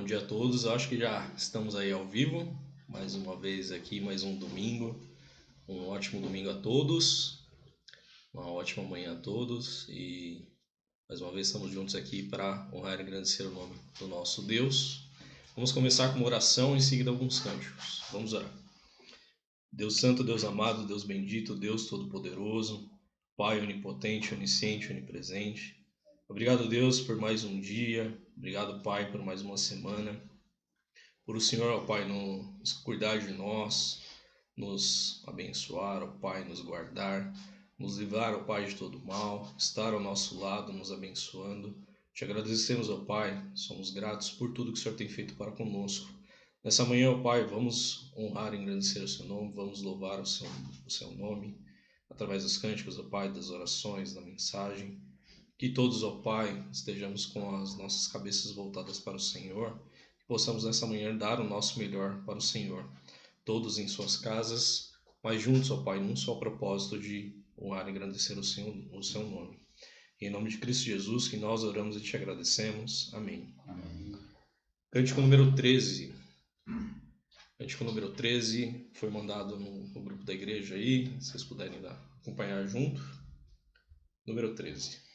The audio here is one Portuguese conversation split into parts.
dia a todos. Eu acho que já estamos aí ao vivo, mais uma vez aqui, mais um domingo. Um ótimo domingo a todos, uma ótima manhã a todos e mais uma vez estamos juntos aqui para honrar e engrandecer o nome do nosso Deus. Vamos começar com uma oração e em seguida alguns cânticos. Vamos orar. Deus santo, Deus amado, Deus bendito, Deus todo-poderoso, Pai onipotente, onisciente, onipresente. Obrigado, Deus, por mais um dia. Obrigado, Pai, por mais uma semana. Por o Senhor, ó Pai, nos cuidar de nós, nos abençoar, ó Pai, nos guardar, nos livrar, ó Pai, de todo mal, estar ao nosso lado, nos abençoando. Te agradecemos, ó Pai, somos gratos por tudo que o Senhor tem feito para conosco. Nessa manhã, ó Pai, vamos honrar e engrandecer o Seu nome, vamos louvar o seu nome, através dos cânticos, ó Pai, das orações, da mensagem. Que todos, ó Pai, estejamos com as nossas cabeças voltadas para o Senhor, que possamos nessa manhã dar o nosso melhor para o Senhor. Todos em suas casas, mas juntos, ó Pai, num só propósito de honrar e engrandecer o seu nome. Em nome de Cristo Jesus, que nós oramos e te agradecemos. Amém. Amém. Cântico número 13. Cântico número 13 foi mandado no grupo da igreja aí, se vocês puderem acompanhar junto. Número 13.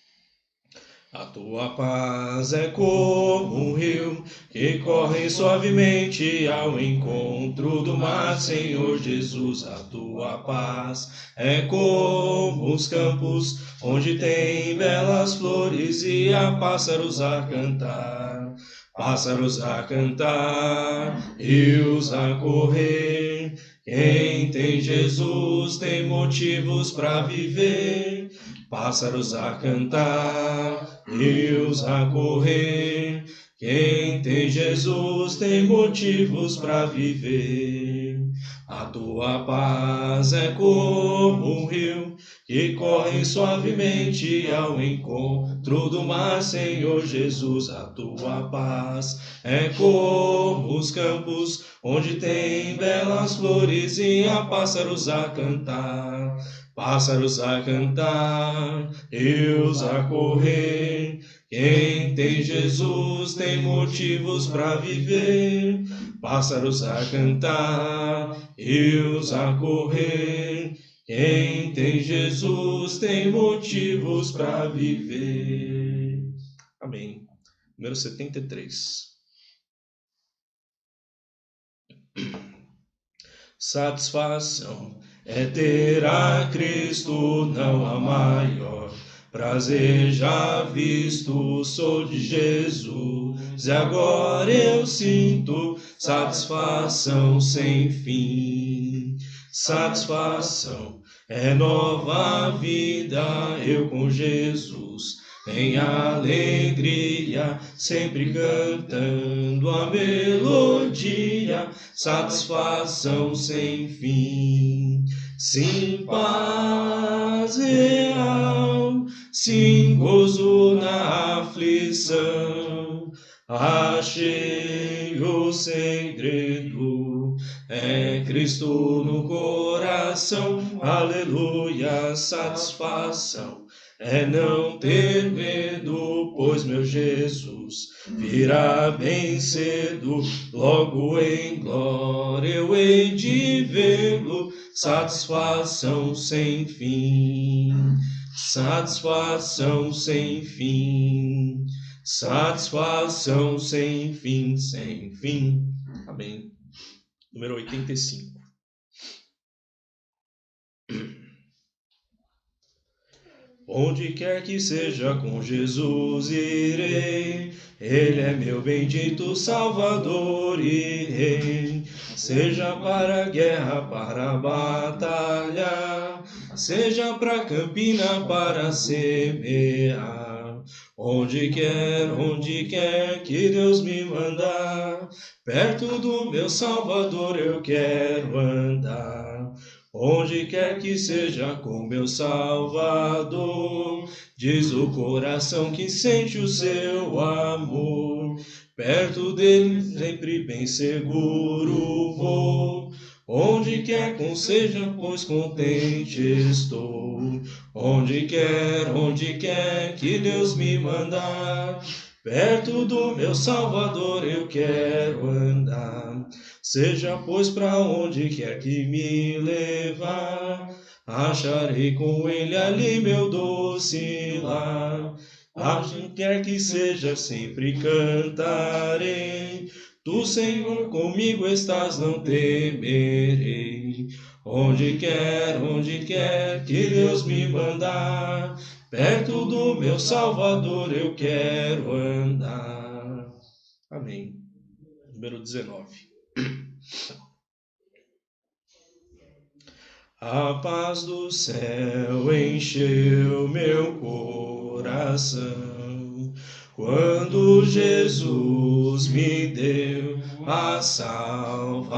A tua paz é como um rio que corre suavemente ao encontro do mar, Senhor Jesus. A tua paz é como os campos onde tem belas flores e há pássaros a cantar. Pássaros a cantar, rios a correr. Quem tem Jesus tem motivos para viver. Pássaros a cantar, rios a correr. Quem tem Jesus tem motivos para viver. A tua paz é como um rio que corre suavemente ao encontro do mar, Senhor Jesus. A tua paz é como os campos onde tem belas flores e há pássaros a cantar. Pássaros a cantar, rios a correr. Quem tem Jesus tem motivos para viver. Pássaros a cantar, rios a correr. Quem tem Jesus tem motivos para viver. Amém. Número 73. Satisfação é ter a Cristo, não há maior prazer já visto. Sou de Jesus e agora eu sinto satisfação sem fim. Satisfação é nova vida, eu com Jesus em alegria, sempre cantando a melodia, satisfação sem fim. Sim, paz real, sim, gozo na aflição, achei o segredo, é Cristo no coração, aleluia, satisfação. É não ter medo, pois meu Jesus virá bem cedo, logo em glória eu hei de vê-lo, satisfação sem fim, satisfação sem fim, satisfação sem fim, sem fim. Amém. Número 85. Onde quer que seja, com Jesus irei, Ele é meu bendito Salvador e Rei. Seja para a guerra, para a batalha, seja para campina, para semear. Onde quer que Deus me mandar, perto do meu Salvador eu quero andar. Onde quer que seja com meu Salvador, diz o coração que sente o seu amor. Perto dele sempre bem seguro vou. Onde quer que seja, pois contente estou. Onde quer que Deus me mandar, Perto do meu Salvador eu quero andar. Seja, pois, para onde quer que me levar, acharei com ele ali meu doce lar. Aonde quer que seja, sempre cantarei. Tu, Senhor, comigo estás, não temerei. Onde quer que Deus me mandar, perto do meu Salvador eu quero andar. Amém. Número 19. A paz do céu encheu meu coração, quando Jesus me deu a salvação.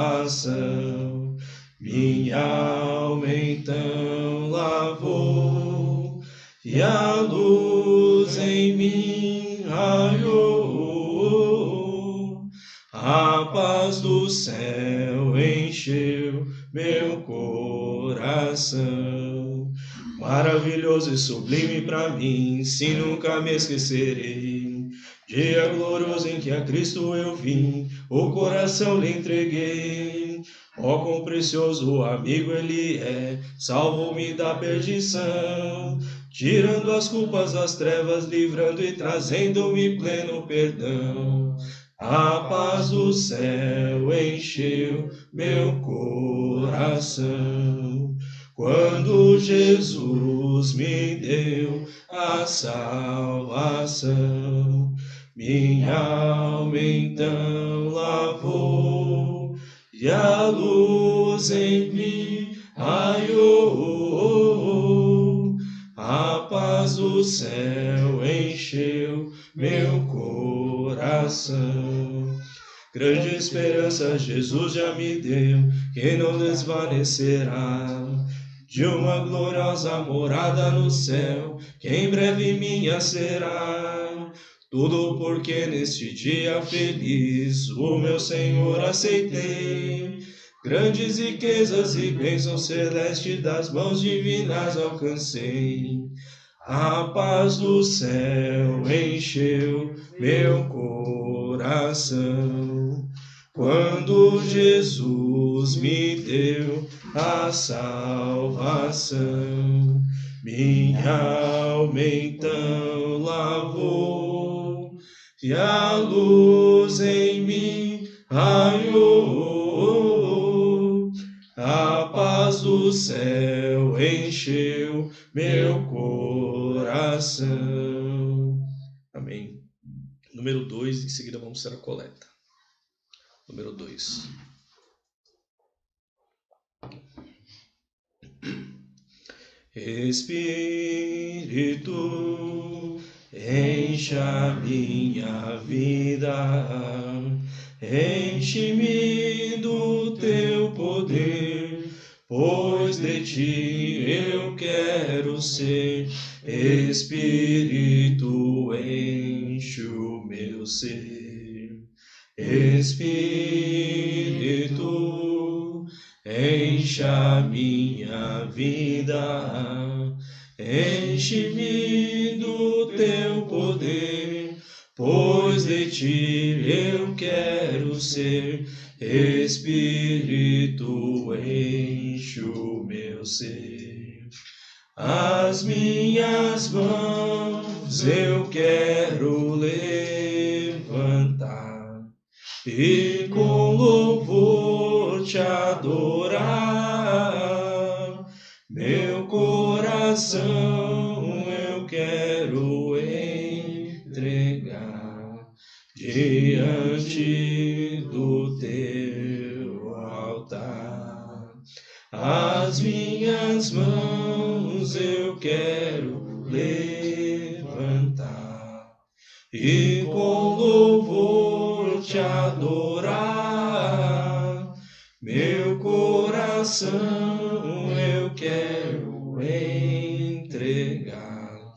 Minha alma então lavou, e a luz em mim raiou. A paz do céu encheu meu coração. Maravilhoso e sublime para mim, se nunca me esquecerei. Dia glorioso em que a Cristo eu vim, o coração lhe entreguei. Ó, quão precioso amigo ele é, salvou-me da perdição, tirando as culpas das trevas, livrando e trazendo-me pleno perdão. A paz do céu encheu meu coração, quando Jesus me deu a salvação. Minha alma então lavou, e a luz em mim raiou. A paz do céu encheu meu coração. Grande esperança Jesus já me deu, que não desvanecerá. De uma gloriosa morada no céu, que em breve minha será. Tudo porque neste dia feliz o meu Senhor aceitei. Grandes riquezas e bênçãos celestes das mãos divinas alcancei. A paz do céu encheu meu coração, quando Jesus me deu a salvação. Minha alma então lavou, e a luz em mim raiou. A paz do céu encheu meu coração. Amém. Número 2, em seguida vamos ter a coleta. Número 2. Espírito, enche a minha vida, enche-me do teu poder, pois de ti eu quero ser. Espírito, enche o meu ser. Espírito, enche a minha vida, enche-me do teu poder, pois de ti eu quero ser. Espírito, enche o meu ser. As minhas mãos eu quero levantar e com louvor te adorar. Meu coração eu quero entregar diante do teu altar. As minhas mãos eu quero levantar e com louvor te adorar. Meu coração eu quero entregar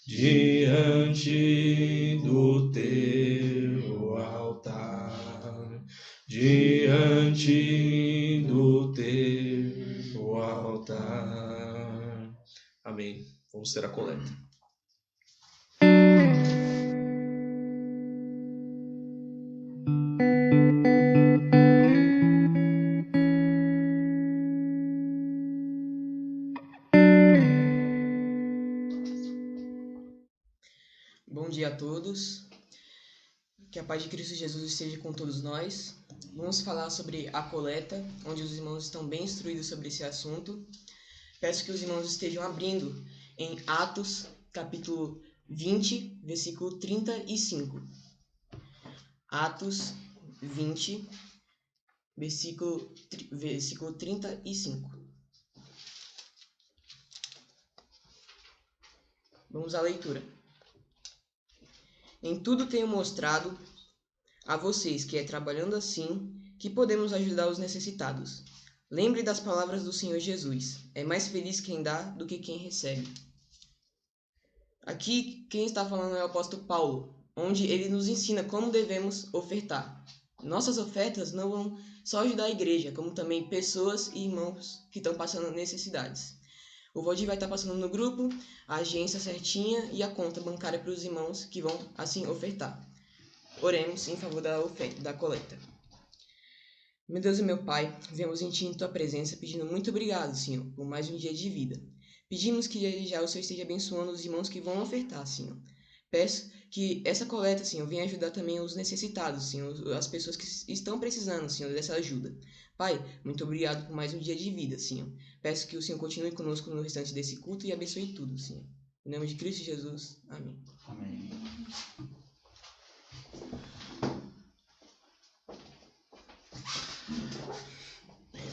diante do teu altar, diante do teu altar. Amém. Vamos ter a coleta. Bom dia a todos, que a paz de Cristo Jesus esteja com todos nós. Vamos falar sobre a coleta, onde os irmãos estão bem instruídos sobre esse assunto. Peço que os irmãos estejam abrindo em Atos, capítulo 20, versículo 35. Atos 20, versículo 35. Vamos à leitura. Em tudo tenho mostrado a vocês que é trabalhando assim que podemos ajudar os necessitados. Lembre das palavras do Senhor Jesus. É mais feliz quem dá do que quem recebe. Aqui quem está falando é o apóstolo Paulo, onde ele nos ensina como devemos ofertar. Nossas ofertas não vão só ajudar a igreja, como também pessoas e irmãos que estão passando necessidades. O Valdir vai estar passando no grupo, a agência certinha e a conta bancária para os irmãos que vão assim ofertar. Oremos em favor da coleta. Meu Deus e meu Pai, viemos em Ti em Tua presença pedindo muito obrigado, Senhor, por mais um dia de vida. Pedimos que desde já o Senhor esteja abençoando os irmãos que vão ofertar, Senhor. Peço que essa coleta, Senhor, venha ajudar também os necessitados, Senhor, as pessoas que estão precisando, Senhor, dessa ajuda. Pai, muito obrigado por mais um dia de vida, Senhor. Peço que o Senhor continue conosco no restante desse culto e abençoe tudo, Senhor. Em nome de Cristo Jesus. Amém. Amém.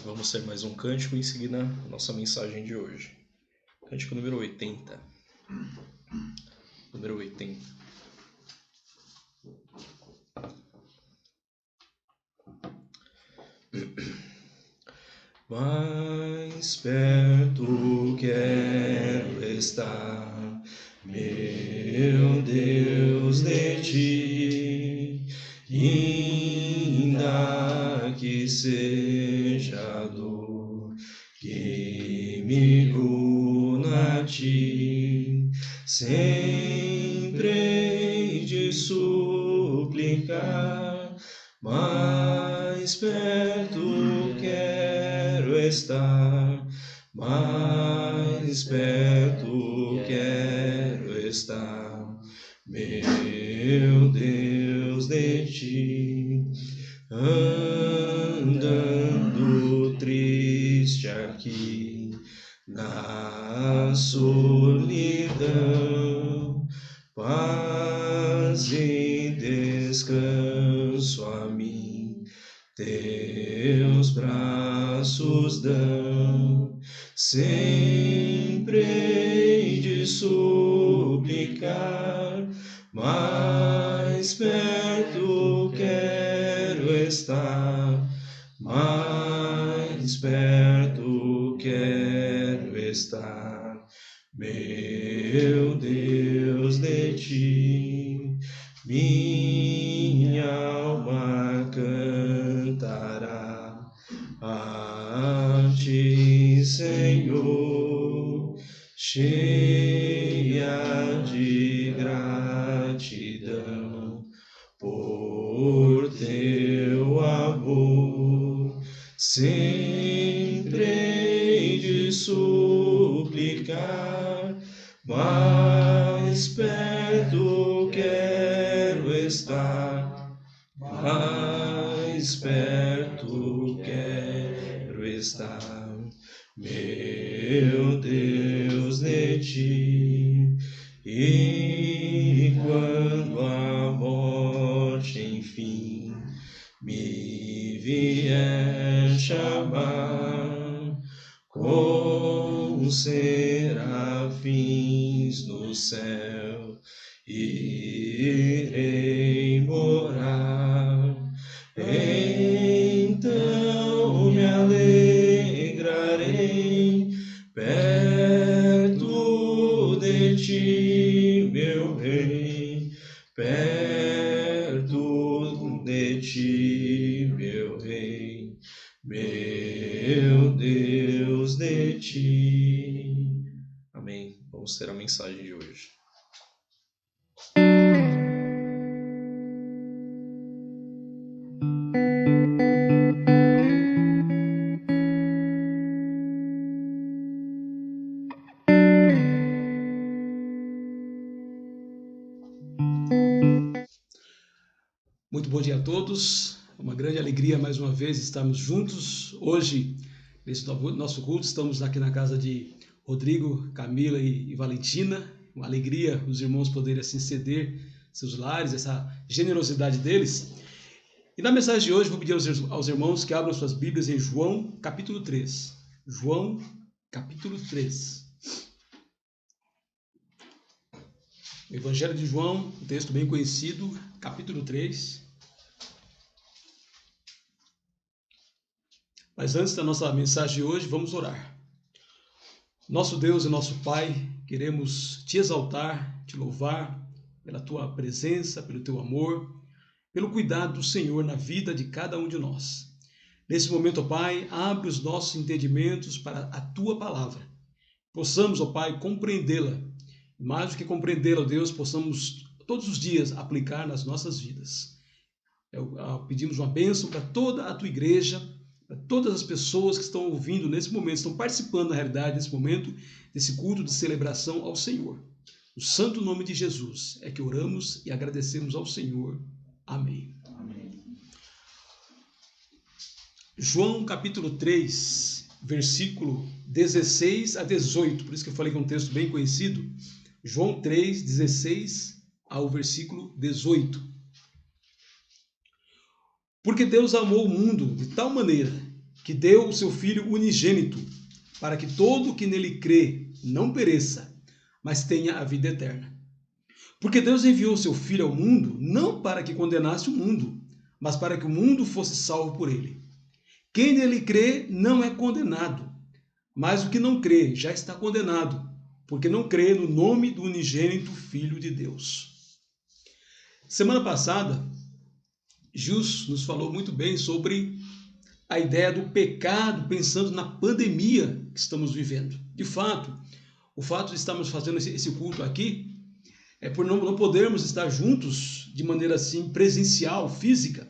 Vamos ter mais um cântico e em seguida a nossa mensagem de hoje. Cântico número 80. Número 80. Mais perto quero estar, meu Deus, de ti, ainda que seja a dor que me una a ti, sempre hei de suplicar, mais perto quero estar, mais perto quero estar, meu Deus, de ti, andando triste aqui na solidão, paz e descanso a mim teus braços dão, sempre hei de suplicar, mais perto quero estar, mais perto quero estar, meu Deus, de ti, minha alma cantará a ti, Senhor, cheia de gratidão por teu amor, sempre hei de suplicar, mais perto quero estar, mais perto quero estar, meu Deus, de ti. E quando a morte enfim me vier chamar, com serafins no céu irei morar, então me alegrarei perto de ti, meu Rei, perto de ti, meu Rei, meu Deus, de ti. Amém. Vamos ter a mensagem de hoje. Muito bom dia a todos. É uma grande alegria mais uma vez estarmos juntos. Hoje, nesse nosso culto, estamos aqui na casa de Rodrigo, Camila e Valentina. Uma alegria os irmãos poderem assim ceder seus lares, essa generosidade deles. E na mensagem de hoje, vou pedir aos irmãos que abram suas Bíblias em João, capítulo 3. João, capítulo 3. O Evangelho de João, um texto bem conhecido, capítulo 3. Mas antes da nossa mensagem de hoje, vamos orar. Nosso Deus e nosso Pai, queremos te exaltar, te louvar pela tua presença, pelo teu amor, pelo cuidado do Senhor na vida de cada um de nós. Nesse momento, ó Pai, abre os nossos entendimentos para a tua palavra. Possamos, ó Pai, compreendê-la. Mais do que compreendê-la, ó Deus, possamos todos os dias aplicar nas nossas vidas. Pedimos uma bênção para toda a tua igreja, para todas as pessoas que estão ouvindo nesse momento, estão participando, na realidade, nesse momento, desse culto de celebração ao Senhor. No santo nome de Jesus é que oramos e agradecemos ao Senhor. Amém. Amém. João capítulo 3, versículo 16 a 18, por isso que eu falei que é um texto bem conhecido. João 3, 16 ao versículo 18. Porque Deus amou o mundo de tal maneira que deu o seu Filho unigênito, para que todo o que nele crê não pereça, mas tenha a vida eterna. Porque Deus enviou o seu Filho ao mundo não para que condenasse o mundo, mas para que o mundo fosse salvo por ele. Quem nele crê não é condenado, mas o que não crê já está condenado, porque não crê no nome do unigênito Filho de Deus. Semana passada, Jus nos falou muito bem sobre a ideia do pecado, pensando na pandemia que estamos vivendo. De fato, o fato de estarmos fazendo esse culto aqui é por não podermos estar juntos de maneira assim presencial, física,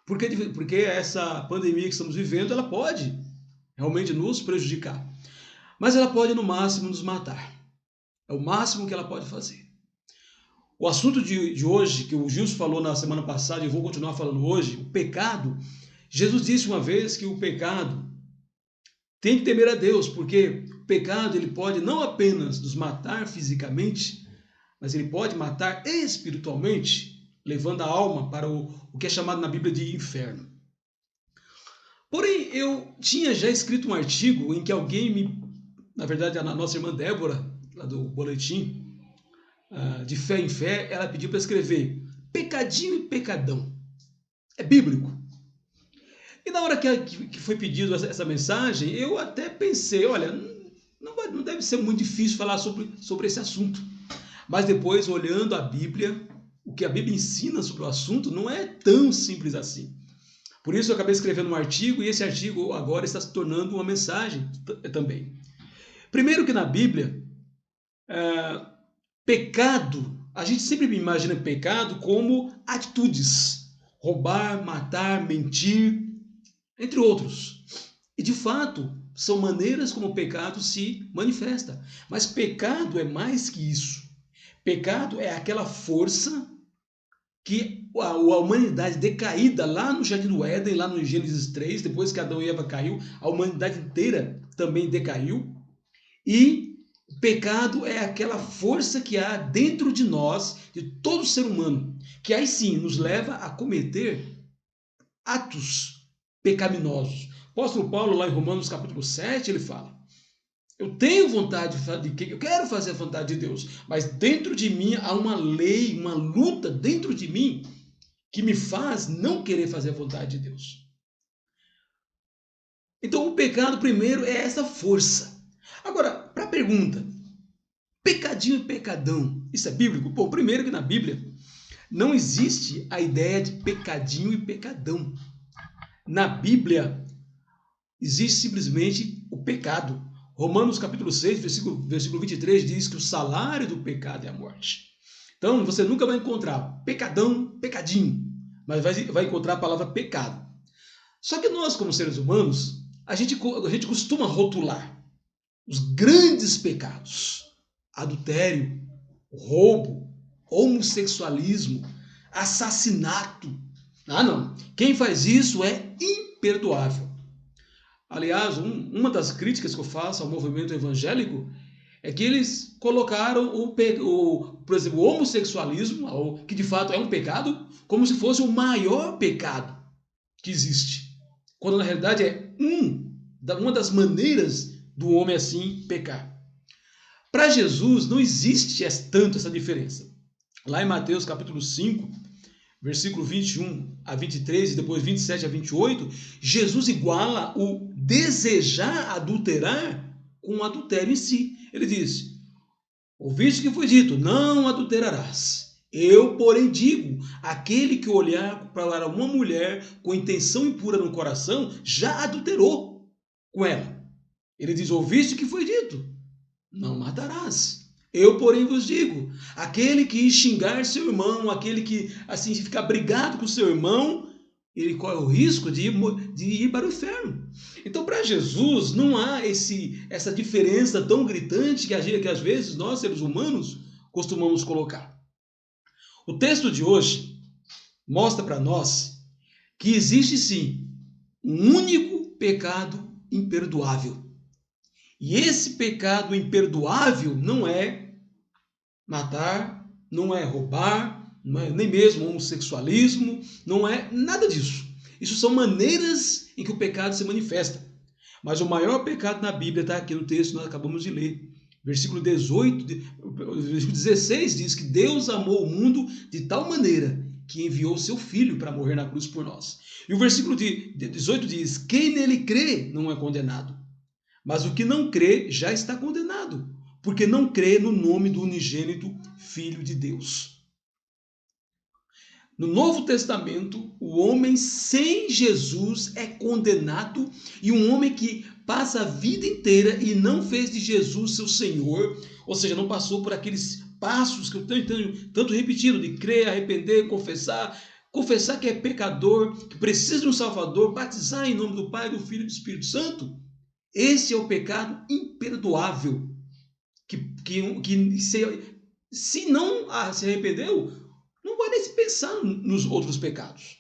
porque essa pandemia que estamos vivendo, ela pode realmente nos prejudicar, mas ela pode no máximo nos matar. É o máximo que ela pode fazer. O assunto de hoje, que o Gilson falou na semana passada, e eu vou continuar falando hoje, o pecado. Jesus disse uma vez que o pecado tem que temer a Deus, porque o pecado ele pode não apenas nos matar fisicamente, mas ele pode matar espiritualmente, levando a alma para o que é chamado na Bíblia de inferno. Porém, eu tinha já escrito um artigo em que alguém na verdade, a nossa irmã Débora, lá do boletim, de fé em fé, ela pediu para escrever pecadinho e pecadão. É bíblico. E na hora que foi pedido essa mensagem, eu até pensei, olha, não deve ser muito difícil falar sobre esse assunto. Mas depois, olhando a Bíblia, o que a Bíblia ensina sobre o assunto não é tão simples assim. Por isso eu acabei escrevendo um artigo, e esse artigo agora está se tornando uma mensagem também. Primeiro que na Bíblia, pecado, a gente sempre imagina pecado como atitudes, roubar, matar, mentir, entre outros. E de fato, são maneiras como o pecado se manifesta. Mas pecado é mais que isso. Pecado é aquela força que a humanidade decaída lá no Jardim do Éden, lá no Gênesis 3, depois que Adão e Eva caiu, a humanidade inteira também decaiu. E o pecado é aquela força que há dentro de nós, de todo ser humano, que aí sim nos leva a cometer atos pecaminosos. O apóstolo Paulo, lá em Romanos capítulo 7, ele fala: eu tenho vontade eu quero fazer a vontade de Deus, mas dentro de mim há uma lei, uma luta dentro de mim que me faz não querer fazer a vontade de Deus. Então o pecado primeiro é essa força. Agora, para a pergunta, pecadinho e pecadão, isso é bíblico? Bom, primeiro que na Bíblia não existe a ideia de pecadinho e pecadão. Na Bíblia existe simplesmente o pecado. Romanos capítulo 6, versículo 23 diz que o salário do pecado é a morte. Então você nunca vai encontrar pecadão, pecadinho, mas vai encontrar a palavra pecado. Só que nós, como seres humanos, a gente costuma rotular os grandes pecados: adultério, roubo, homossexualismo. assassinato. Ah, não. Quem faz isso é imperdoável. Aliás, uma das críticas que eu faço ao movimento evangélico é que eles colocaram por exemplo, o homossexualismo, que de fato é um pecado, como se fosse o maior pecado que existe. Quando na realidade é uma das maneiras do homem assim pecar. Para Jesus não existe tanto essa diferença. Lá em Mateus capítulo 5, versículo 21 a 23 e depois 27 a 28, Jesus iguala o desejar adulterar com o adultério em si. Ele diz: ouviste que foi dito, não adulterarás. Eu, porém, digo, aquele que olhar para uma mulher com intenção impura no coração, já adulterou com ela. Ele diz, ouviste que foi dito, não matarás. Eu, porém, vos digo, aquele que xingar seu irmão, aquele que assim ficar brigado com seu irmão, ele corre o risco de ir para o inferno. Então, para Jesus, não há essa diferença tão gritante que às vezes nós, seres humanos, costumamos colocar. O texto de hoje mostra para nós que existe sim um único pecado imperdoável. E esse pecado imperdoável não é matar, não é roubar, não é nem mesmo homossexualismo, não é nada disso. Isso são maneiras em que o pecado se manifesta. Mas o maior pecado na Bíblia está aqui no texto que nós acabamos de ler. Versículo 16 diz que Deus amou o mundo de tal maneira que enviou seu Filho para morrer na cruz por nós. E o versículo 18 diz, quem nele crê não é condenado. Mas o que não crê já está condenado, porque não crê no nome do unigênito Filho de Deus. No Novo Testamento, o homem sem Jesus é condenado, e um homem que passa a vida inteira e não fez de Jesus seu Senhor, ou seja, não passou por aqueles passos que eu tenho tanto repetido, de crer, arrepender, confessar que é pecador, que precisa de um Salvador, batizar em nome do Pai, do Filho e do Espírito Santo. Esse é o pecado imperdoável, que se não se arrependeu, não vai nem se pensar nos outros pecados.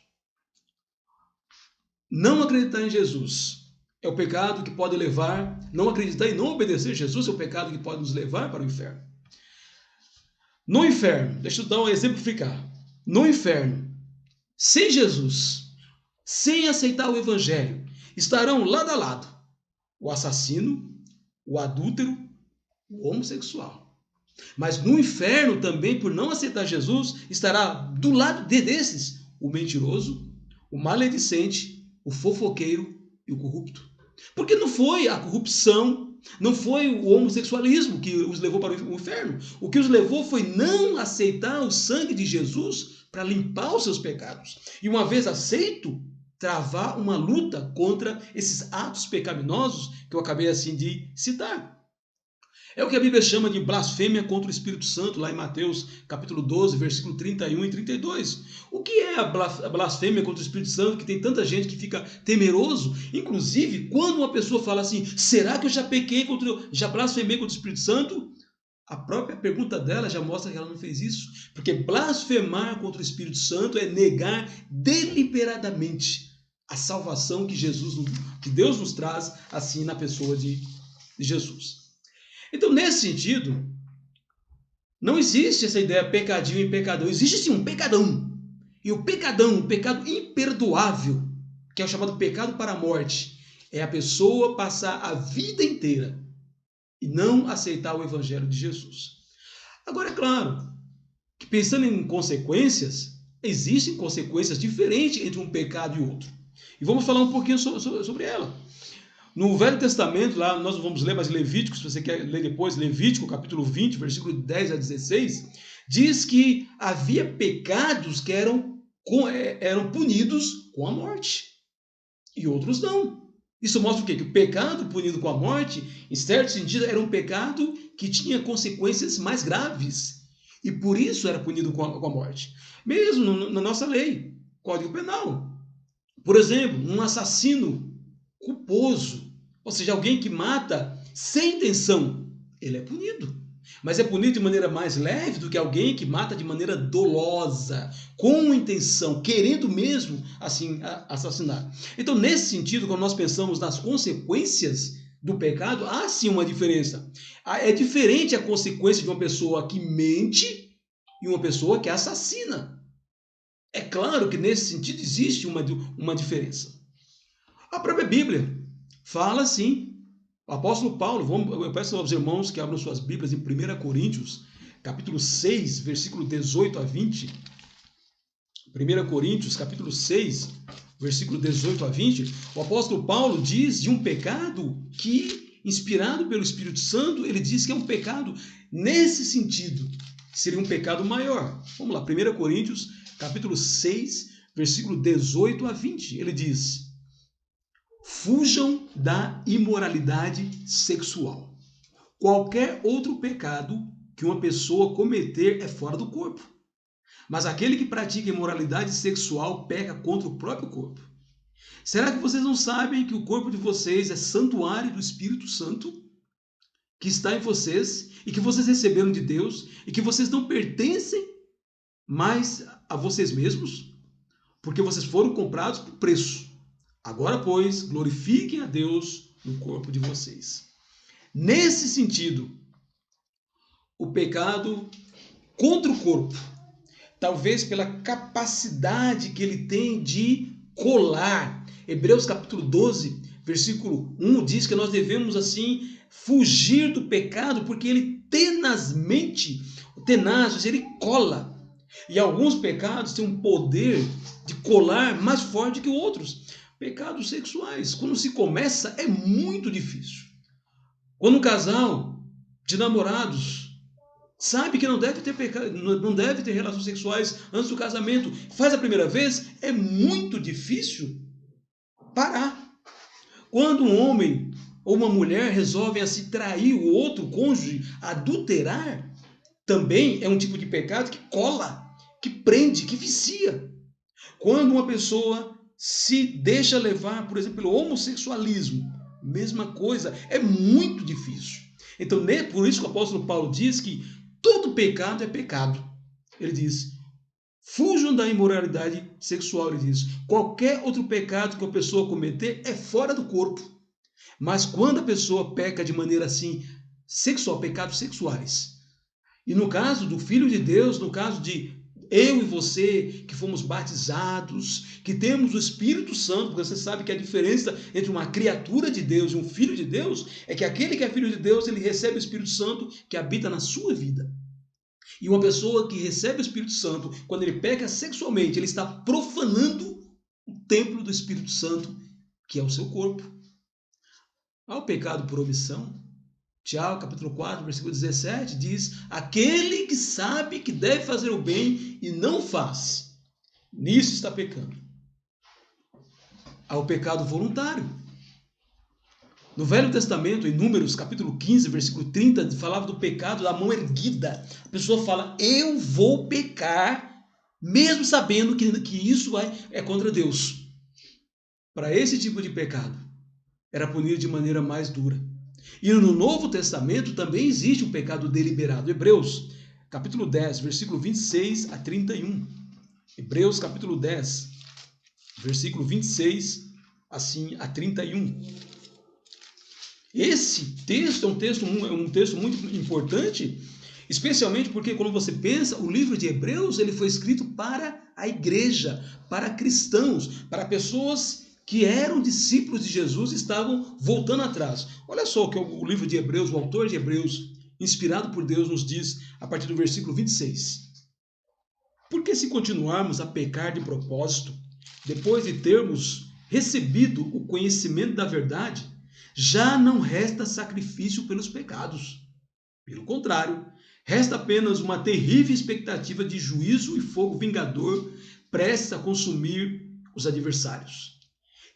Não acreditar em Jesus é o pecado que pode levar, não acreditar e não obedecer a Jesus é o pecado que pode nos levar para o inferno. No inferno, deixa eu dar um exemplificar. No inferno, sem Jesus, sem aceitar o evangelho, estarão lado a lado o assassino, o adúltero, o homossexual. Mas no inferno também, por não aceitar Jesus, estará do lado desses o mentiroso, o maledicente, o fofoqueiro e o corrupto. Porque não foi a corrupção, não foi o homossexualismo que os levou para o inferno. O que os levou foi não aceitar o sangue de Jesus para limpar os seus pecados. E uma vez aceito, travar uma luta contra esses atos pecaminosos que eu acabei assim de citar. É o que a Bíblia chama de blasfêmia contra o Espírito Santo, lá em Mateus capítulo 12, versículo 31 e 32. O que é a blasfêmia contra o Espírito Santo, que tem tanta gente que fica temeroso? Inclusive, quando uma pessoa fala assim, será que eu já blasfemei contra o Espírito Santo? A própria pergunta dela já mostra que ela não fez isso. Porque blasfemar contra o Espírito Santo é negar deliberadamente a salvação que Deus nos traz assim na pessoa de Jesus. Então, nesse sentido, não existe essa ideia pecadinho e pecadão. Existe sim um pecadão. E o pecadão, um pecado imperdoável, que é o chamado pecado para a morte, é a pessoa passar a vida inteira e não aceitar o evangelho de Jesus. Agora, é claro, que pensando em consequências, existem consequências diferentes entre um pecado e outro. E vamos falar um pouquinho sobre ela. No Velho Testamento, lá nós não vamos ler, mas Levítico, se você quer ler depois, Levítico, capítulo 20, versículo 10 a 16, diz que havia pecados que eram punidos com a morte, e outros não. Isso mostra o quê? Que o pecado punido com a morte, em certo sentido, era um pecado que tinha consequências mais graves, e por isso era punido com a morte. Mesmo na nossa lei, Código Penal. Por exemplo, um assassino culposo, ou seja, alguém que mata sem intenção, ele é punido. Mas é punido de maneira mais leve do que alguém que mata de maneira dolosa, com intenção, querendo mesmo assim assassinar. Então, nesse sentido, quando nós pensamos nas consequências do pecado, há sim uma diferença. É diferente a consequência de uma pessoa que mente e uma pessoa que assassina. É claro que nesse sentido existe uma diferença. A própria Bíblia fala assim. O apóstolo Paulo, eu peço aos irmãos que abram suas Bíblias em 1 Coríntios, capítulo 6, versículo 18 a 20. 1 Coríntios, capítulo 6, versículo 18 a 20, o apóstolo Paulo diz de um pecado que, inspirado pelo Espírito Santo, ele diz que é um pecado nesse sentido, seria um pecado maior. Vamos lá, 1 Coríntios, capítulo 6, versículo 18 a 20, ele diz: fujam da imoralidade sexual. Qualquer outro pecado que uma pessoa cometer é fora do corpo. Mas aquele que pratica imoralidade sexual peca contra o próprio corpo. Será que vocês não sabem que o corpo de vocês é santuário do Espírito Santo, que está em vocês, e que vocês receberam de Deus, e que vocês não pertencem mais a vocês mesmos, porque vocês foram comprados por preço? Agora, pois, glorifiquem a Deus no corpo de vocês. Nesse sentido, o pecado contra o corpo, talvez pela capacidade que ele tem de colar. Hebreus capítulo 12, versículo 1 diz que nós devemos assim fugir do pecado porque ele tenaz, ele cola. E alguns pecados têm um poder de colar mais forte que outros. Pecados sexuais, quando se começa, é muito difícil. Quando um casal de namorados sabe que não deve ter pecado, não deve ter relações sexuais antes do casamento, faz a primeira vez, é muito difícil parar. Quando um homem ou uma mulher resolvem assim trair o outro cônjuge, adulterar, também é um tipo de pecado que cola, que prende, que vicia. Quando uma pessoa se deixa levar, por exemplo, pelo homossexualismo, mesma coisa, é muito difícil. Então, por isso que o apóstolo Paulo diz que todo pecado é pecado. Ele diz, fujam da imoralidade sexual. Ele diz, qualquer outro pecado que a pessoa cometer é fora do corpo. Mas quando a pessoa peca de maneira assim, sexual, pecados sexuais, e no caso do Filho de Deus, no caso de eu e você, que fomos batizados, que temos o Espírito Santo, porque você sabe que a diferença entre uma criatura de Deus e um filho de Deus é que aquele que é filho de Deus, ele recebe o Espírito Santo que habita na sua vida. E uma pessoa que recebe o Espírito Santo, quando ele peca sexualmente, ele está profanando o templo do Espírito Santo, que é o seu corpo. Há o pecado por omissão. Tiago, capítulo 4, versículo 17, diz, aquele que sabe que deve fazer o bem e não faz, nisso está pecando. Há o pecado voluntário. No Velho Testamento, em Números, capítulo 15, versículo 30, falava do pecado da mão erguida. A pessoa fala, eu vou pecar, mesmo sabendo que isso é contra Deus. Para esse tipo de pecado, era punido de maneira mais dura. E no Novo Testamento também existe um pecado deliberado. Hebreus, capítulo 10, versículo 26 a 31. Hebreus, capítulo 10, versículo 26, assim, a 31. Esse texto é um texto muito importante, especialmente porque quando você pensa, o livro de Hebreus ele foi escrito para a igreja, para cristãos, para pessoas que eram discípulos de Jesus e estavam voltando atrás. Olha só o que o livro de Hebreus, o autor de Hebreus, inspirado por Deus, nos diz a partir do versículo 26. Porque se continuarmos a pecar de propósito, depois de termos recebido o conhecimento da verdade, já não resta sacrifício pelos pecados. Pelo contrário, resta apenas uma terrível expectativa de juízo e fogo vingador prestes a consumir os adversários.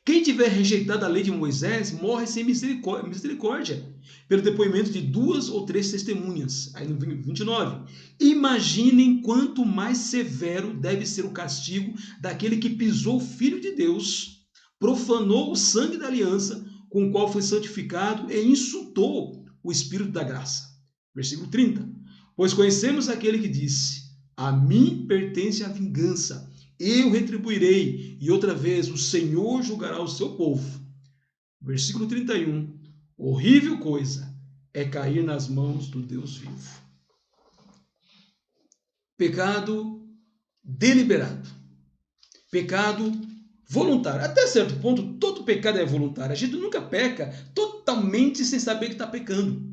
Quem tiver rejeitado a lei de Moisés morre sem misericórdia, pelo depoimento de 2 ou 3 testemunhas. Aí no 29. Imaginem quanto mais severo deve ser o castigo daquele que pisou o Filho de Deus, profanou o sangue da aliança, com o qual foi santificado e insultou o Espírito da graça. Versículo 30. Pois conhecemos aquele que disse, A mim pertence a vingança, eu retribuirei, e outra vez o Senhor julgará o seu povo. Versículo 31. Horrível coisa é cair nas mãos do Deus vivo. Pecado deliberado. Pecado voluntário. Até certo ponto, todo pecado é voluntário. A gente nunca peca totalmente sem saber que está pecando.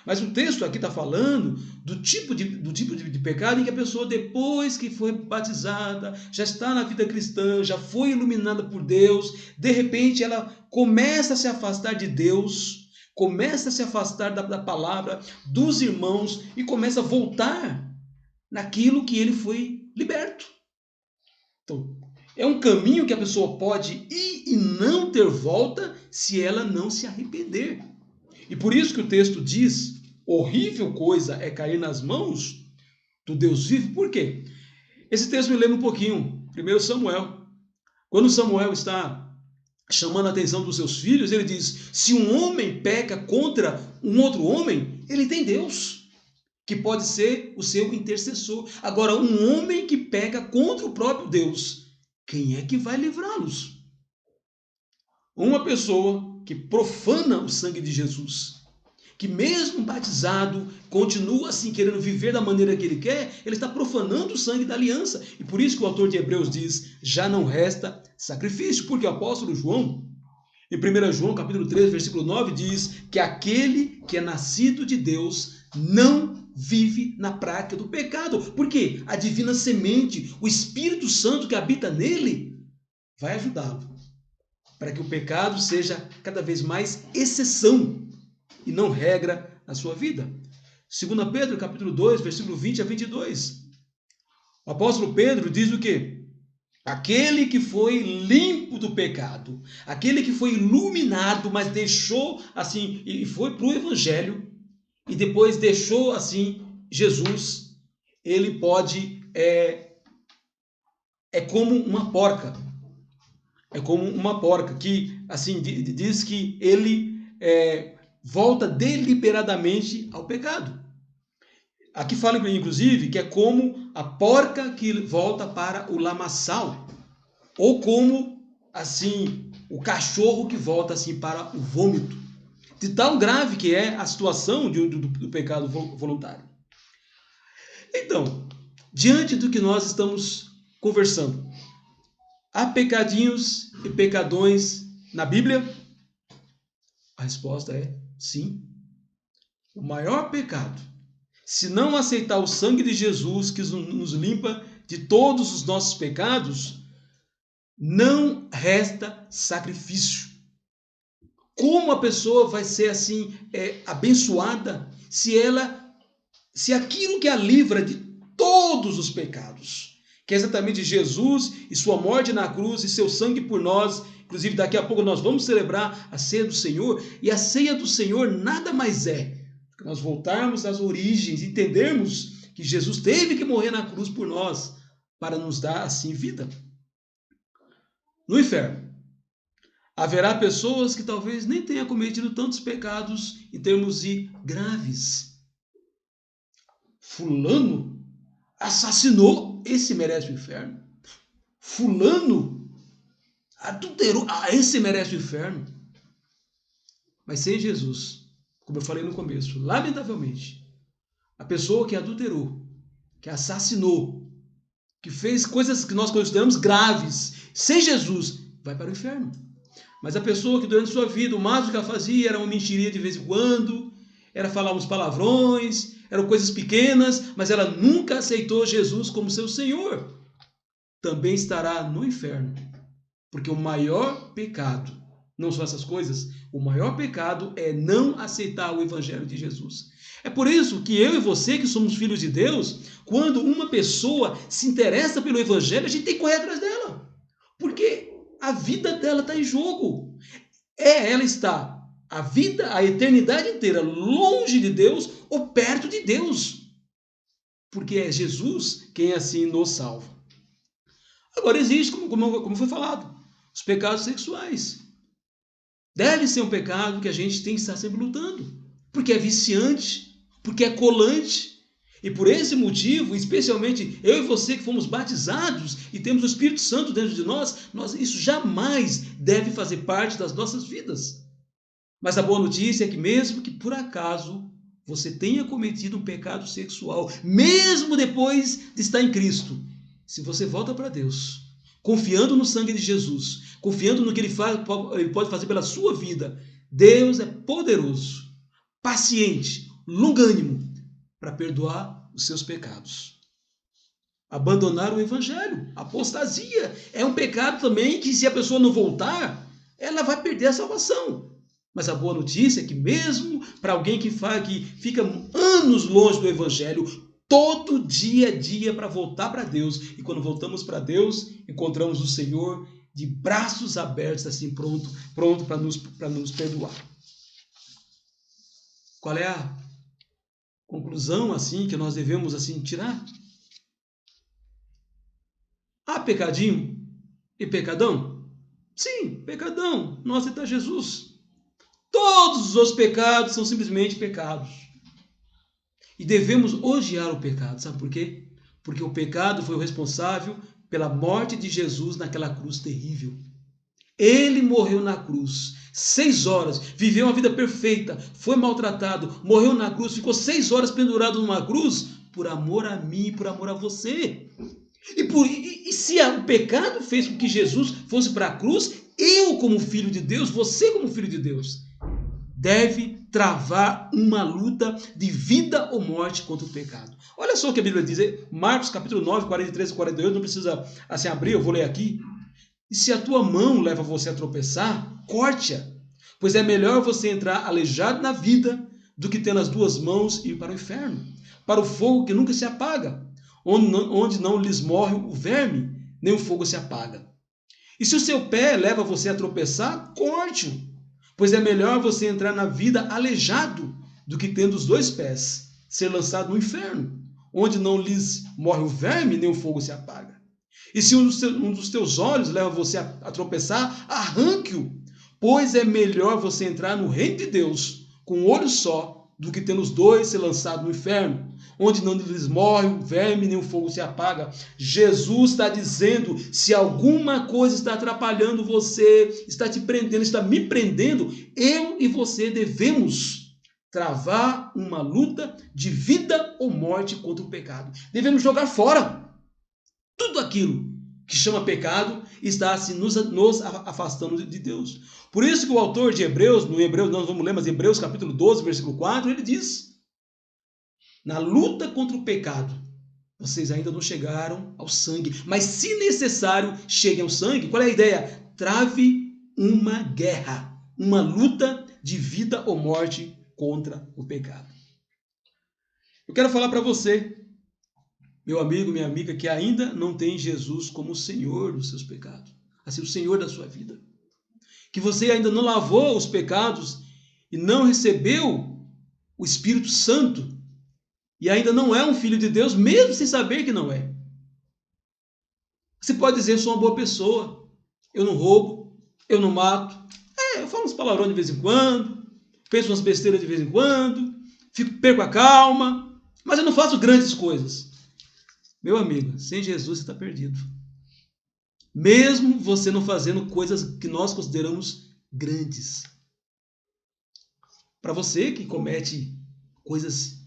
Mas o texto aqui está falando do tipo de pecado em que a pessoa, depois que foi batizada, já está na vida cristã, já foi iluminada por Deus, de repente ela começa a se afastar de Deus, começa a se afastar da palavra, dos irmãos, e começa a voltar naquilo que ele foi liberto. Então, é um caminho que a pessoa pode ir e não ter volta se ela não se arrepender. E por isso que o texto diz, horrível coisa é cair nas mãos do Deus vivo. Por quê? Esse texto me lembra um pouquinho, 1 Samuel. Quando Samuel está chamando a atenção dos seus filhos, ele diz, se um homem peca contra um outro homem, ele tem Deus, que pode ser o seu intercessor. Agora, um homem que peca contra o próprio Deus, quem é que vai livrá-los? Uma pessoa que profana o sangue de Jesus, que mesmo batizado, continua assim querendo viver da maneira que ele quer, ele está profanando o sangue da aliança. E por isso que o autor de Hebreus diz, já não resta sacrifício, porque o apóstolo João, em 1 João capítulo 3, versículo 9, diz que aquele que é nascido de Deus não vive na prática do pecado. Porque a divina semente, o Espírito Santo que habita nele, vai ajudá-lo para que o pecado seja cada vez mais exceção e não regra na sua vida. 2 Pedro, capítulo 2, versículo 20 a 22. O apóstolo Pedro diz o quê? Aquele que foi limpo do pecado, aquele que foi iluminado, mas deixou assim, e foi para o evangelho, e depois deixou assim Jesus, ele pode, é como uma porca. É como uma porca que, assim, diz que ele volta deliberadamente ao pecado. Aqui fala, inclusive, que é como a porca que volta para o lamaçal. Ou como, assim, o cachorro que volta, assim, para o vômito. De tão grave que é a situação do pecado voluntário. Então, diante do que nós estamos conversando, há pecadinhos e pecadões na Bíblia? A resposta é sim. O maior pecado, se não aceitar o sangue de Jesus que nos limpa de todos os nossos pecados, não resta sacrifício. Como a pessoa vai ser assim abençoada se aquilo que a livra de todos os pecados, que é exatamente Jesus e sua morte na cruz e seu sangue por nós. Inclusive, daqui a pouco nós vamos celebrar a ceia do Senhor, e a ceia do Senhor nada mais é que nós voltarmos às origens, entendermos que Jesus teve que morrer na cruz por nós, para nos dar assim vida. No inferno, haverá pessoas que talvez nem tenham cometido tantos pecados em termos de graves. Fulano assassinou, esse merece o inferno. Fulano adulterou, esse merece o inferno. Mas sem Jesus, como eu falei no começo, lamentavelmente, a pessoa que adulterou, que assassinou, que fez coisas que nós consideramos graves, sem Jesus, vai para o inferno. Mas a pessoa que durante sua vida, o máximo que ela fazia era uma mentirinha de vez em quando, era falar uns palavrões, eram coisas pequenas, mas ela nunca aceitou Jesus como seu Senhor, também estará no inferno. Porque o maior pecado, não são essas coisas, o maior pecado é não aceitar o Evangelho de Jesus. É por isso que eu e você, que somos filhos de Deus, quando uma pessoa se interessa pelo Evangelho, a gente tem que correr atrás dela. Porque a vida dela está em jogo. Ela está a vida, a eternidade inteira, longe de Deus ou perto de Deus. Porque é Jesus quem assim nos salva. Agora existe, como foi falado, os pecados sexuais. Deve ser um pecado que a gente tem que estar sempre lutando. Porque é viciante, porque é colante. E por esse motivo, especialmente eu e você que fomos batizados e temos o Espírito Santo dentro de nós, isso jamais deve fazer parte das nossas vidas. Mas a boa notícia é que mesmo que por acaso você tenha cometido um pecado sexual, mesmo depois de estar em Cristo, se você volta para Deus, confiando no sangue de Jesus, confiando no que Ele pode fazer pela sua vida, Deus é poderoso, paciente, longânimo, para perdoar os seus pecados. Abandonar o evangelho, apostasia, é um pecado também que, se a pessoa não voltar, ela vai perder a salvação. Mas a boa notícia é que mesmo para alguém que fica anos longe do evangelho, todo dia é dia para voltar para Deus. E quando voltamos para Deus, encontramos o Senhor de braços abertos, assim, pronto para nos perdoar. Qual é a conclusão assim que nós devemos assim tirar? Há pecadinho e pecadão? Sim, pecadão, não aceitar Jesus. Todos os pecados são simplesmente pecados. E devemos odiar o pecado. Sabe por quê? Porque o pecado foi o responsável pela morte de Jesus naquela cruz terrível. Ele morreu na cruz 6 horas, viveu uma vida perfeita, foi maltratado, morreu na cruz, ficou 6 horas pendurado numa cruz por amor a mim e por amor a você. E se o pecado fez com que Jesus fosse para a cruz, eu como filho de Deus, você como filho de Deus, deve travar uma luta de vida ou morte contra o pecado. Olha só o que a Bíblia diz, Marcos capítulo 9, 43 e 48, não precisa assim abrir, eu vou ler aqui. E se a tua mão leva você a tropeçar, corte-a, pois é melhor você entrar aleijado na vida do que tendo as 2 mãos e ir para o inferno, para o fogo que nunca se apaga, onde não lhes morre o verme, nem o fogo se apaga. E se o seu pé leva você a tropeçar, corte-o, pois é melhor você entrar na vida aleijado do que tendo os 2 pés, ser lançado no inferno, onde não lhes morre o verme, nem o fogo se apaga. E se um dos teus olhos leva você a tropeçar, arranque-o, pois é melhor você entrar no reino de Deus com um olho só, do que tendo os 2 ser lançado no inferno, onde não lhes morre o verme nem o fogo se apaga. Jesus está dizendo, se alguma coisa está atrapalhando você, está te prendendo, está me prendendo, eu e você devemos travar uma luta de vida ou morte contra o pecado. Devemos jogar fora tudo aquilo que chama pecado e está assim, nos afastando de Deus. Por isso que o autor de Hebreus, no Hebreus nós vamos ler, mas Hebreus capítulo 12, versículo 4, ele diz: na luta contra o pecado, vocês ainda não chegaram ao sangue, mas se necessário, cheguem ao sangue. Qual é a ideia? Trave uma guerra, uma luta de vida ou morte contra o pecado. Eu quero falar para você, meu amigo, minha amiga, que ainda não tem Jesus como o Senhor dos seus pecados, assim, o Senhor da sua vida. Que você ainda não lavou os pecados e não recebeu o Espírito Santo e ainda não é um filho de Deus, mesmo sem saber que não é. Você pode dizer, eu sou uma boa pessoa, eu não roubo, eu não mato, eu falo uns palavrões de vez em quando, penso umas besteiras de vez em quando, perco a calma, mas eu não faço grandes coisas. Meu amigo, sem Jesus você está perdido. Mesmo você não fazendo coisas que nós consideramos grandes. Para você que comete coisas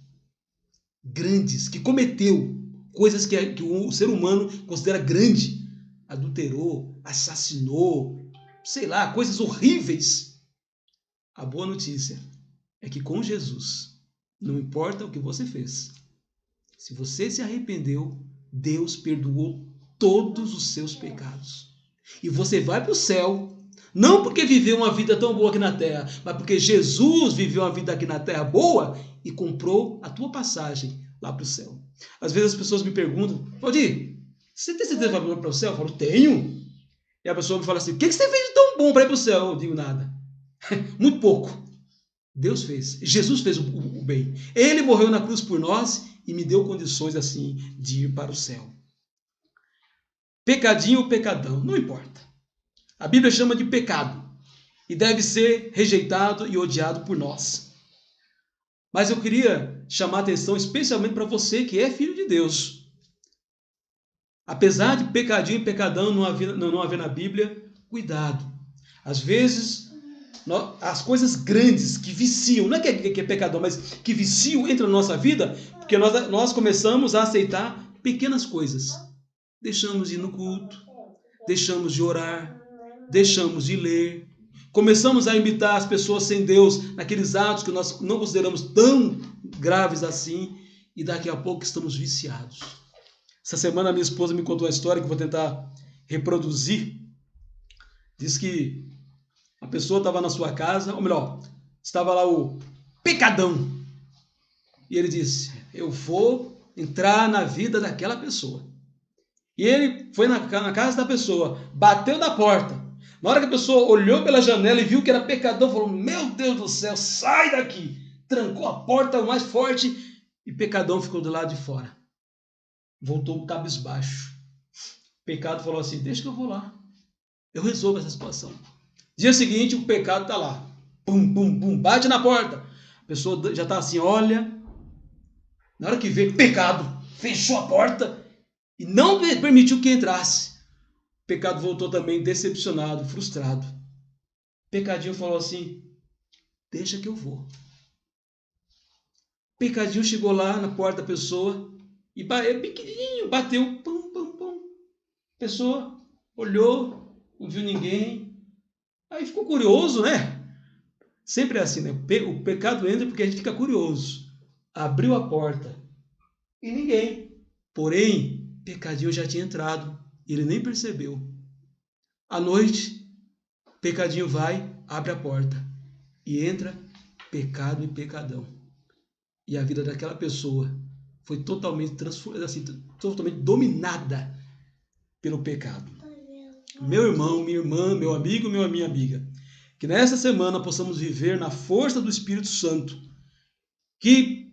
grandes, que cometeu coisas que o ser humano considera grande, adulterou, assassinou, sei lá, coisas horríveis. A boa notícia é que com Jesus, não importa o que você fez, se você se arrependeu, Deus perdoou todos os seus pecados. E você vai para o céu, não porque viveu uma vida tão boa aqui na terra, mas porque Jesus viveu uma vida aqui na terra boa e comprou a tua passagem lá para o céu. Às vezes as pessoas me perguntam, Valdir, você tem certeza que vai para o céu? Eu falo, tenho. E a pessoa me fala assim, o que você fez de tão bom para ir para o céu? Eu digo, nada. Muito pouco. Deus fez. Jesus fez o bem. Ele morreu na cruz por nós e me deu condições assim de ir para o céu. Pecadinho ou pecadão, não importa. A Bíblia chama de pecado e deve ser rejeitado e odiado por nós. Mas eu queria chamar atenção especialmente para você que é filho de Deus. Apesar de pecadinho e pecadão não haver na Bíblia, cuidado. Às vezes, as coisas grandes que viciam, não é que é pecadão, mas que viciam entram na nossa vida, porque nós começamos a aceitar pequenas coisas. Deixamos de ir no culto, deixamos de orar, deixamos de ler, começamos a imitar as pessoas sem Deus naqueles atos que nós não consideramos tão graves assim, e daqui a pouco estamos viciados. Essa semana minha esposa me contou uma história que eu vou tentar reproduzir. Diz que a pessoa estava na sua casa, ou melhor, estava lá o pecadão. E ele disse, eu vou entrar na vida daquela pessoa. E ele foi na casa da pessoa, bateu na porta. Na hora que a pessoa olhou pela janela e viu que era pecadão, falou, meu Deus do céu, sai daqui. Trancou a porta mais forte e pecadão ficou do lado de fora. Voltou cabisbaixo. O pecado falou assim, deixa que eu vou lá. Eu resolvo essa situação. Dia seguinte, o pecado está lá. Pum, pum, pum, bate na porta. A pessoa já está assim, olha. Na hora que vê pecado, fechou a porta e não permitiu que entrasse. O pecado voltou também decepcionado, frustrado. O pecadinho falou assim, deixa que eu vou. O pecadinho chegou lá na porta da pessoa e pequenininho, bateu, pum, pum, pum. A pessoa olhou, não viu ninguém. Aí ficou curioso, né? Sempre é assim, né? O pecado entra porque a gente fica curioso. Abriu a porta e ninguém. Porém, o pecadinho já tinha entrado e ele nem percebeu. À noite, o pecadinho vai, abre a porta e entra pecado e pecadão. E a vida daquela pessoa foi totalmente assim, totalmente dominada pelo pecado. Meu irmão, minha irmã, meu amigo, minha amiga, que nesta semana possamos viver na força do Espírito Santo, que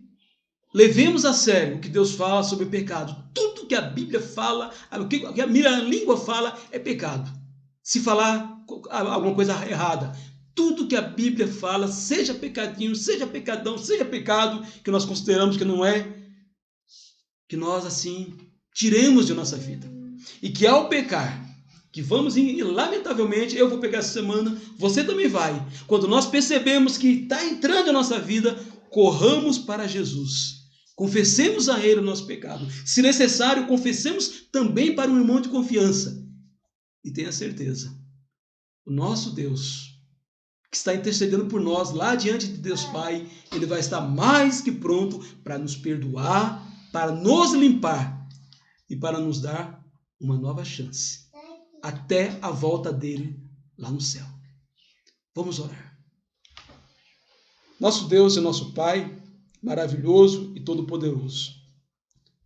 levemos a sério o que Deus fala sobre pecado. Tudo que a Bíblia fala, o que a minha língua fala é pecado. Se falar alguma coisa errada, tudo que a Bíblia fala, seja pecadinho, seja pecadão, seja pecado, que nós consideramos que não é, que nós assim tiremos de nossa vida. E que ao pecar, que vamos, lamentavelmente, eu vou pegar essa semana, você também vai. Quando nós percebemos que está entrando na nossa vida, corramos para Jesus. Confessemos a Ele o nosso pecado. Se necessário, confessemos também para um irmão de confiança. E tenha certeza, o nosso Deus, que está intercedendo por nós lá diante de Deus Pai, Ele vai estar mais que pronto para nos perdoar, para nos limpar e para nos dar uma nova chance, até a volta dele lá no céu. Vamos orar. Nosso Deus e nosso Pai, maravilhoso e todo-poderoso,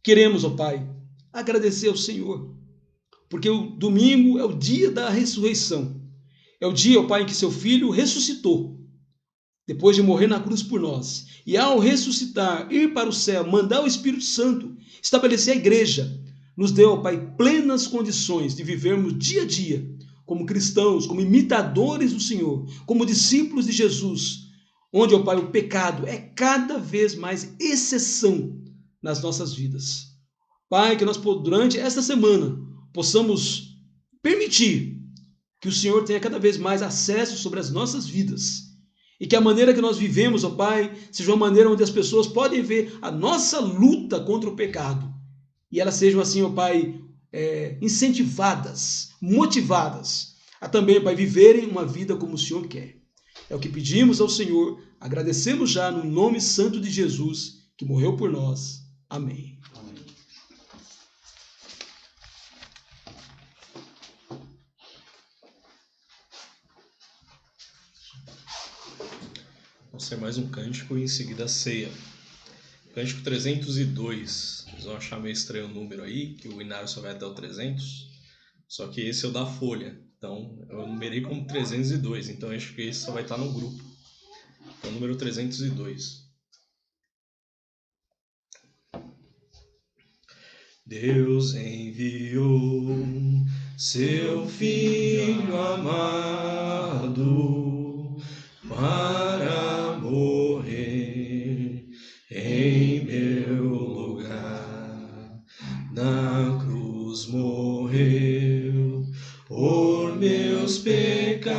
queremos, ó Pai, agradecer ao Senhor, porque o domingo é o dia da ressurreição. É o dia, ó Pai, em que seu Filho ressuscitou, depois de morrer na cruz por nós. E ao ressuscitar, ir para o céu, mandar o Espírito Santo, estabelecer a igreja, nos deu, ó Pai, plenas condições de vivermos dia a dia, como cristãos, como imitadores do Senhor, como discípulos de Jesus, onde, ó Pai, o pecado é cada vez mais exceção nas nossas vidas. Pai, que nós, durante esta semana, possamos permitir que o Senhor tenha cada vez mais acesso sobre as nossas vidas. E que a maneira que nós vivemos, ó Pai, seja uma maneira onde as pessoas podem ver a nossa luta contra o pecado. E elas sejam assim, ó Pai, incentivadas, motivadas a também, Pai, viverem uma vida como o Senhor quer. É o que pedimos ao Senhor, agradecemos já no nome santo de Jesus, que morreu por nós. Amém. Vamos ser mais um cântico e em seguida a ceia. Cântico 302. Vocês vão achar meio estranho o número aí, que o Inário só vai até o 300. Só que esse é o da folha. Então eu numerei como 302. Então acho que esse só vai estar no grupo. Então número 302. Deus enviou seu Filho amado para morrer em por meus pecados,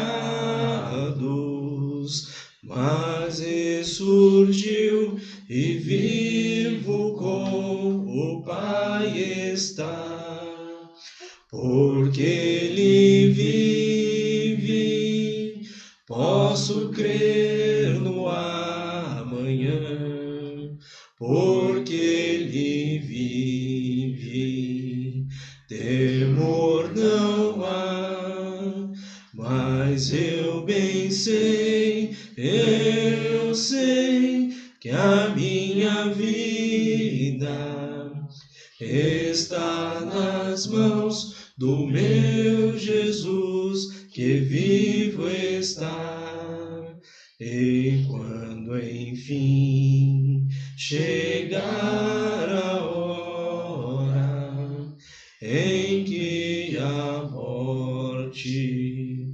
mas ressurgiu e vivo com o Pai está, porque Ele vive, posso crer no amanhã, porque Ele vive, temor não há, mas eu bem sei, eu sei que a minha vida está nas mãos do meu Jesus, que vivo está. E quando enfim chegar a hora em que a morte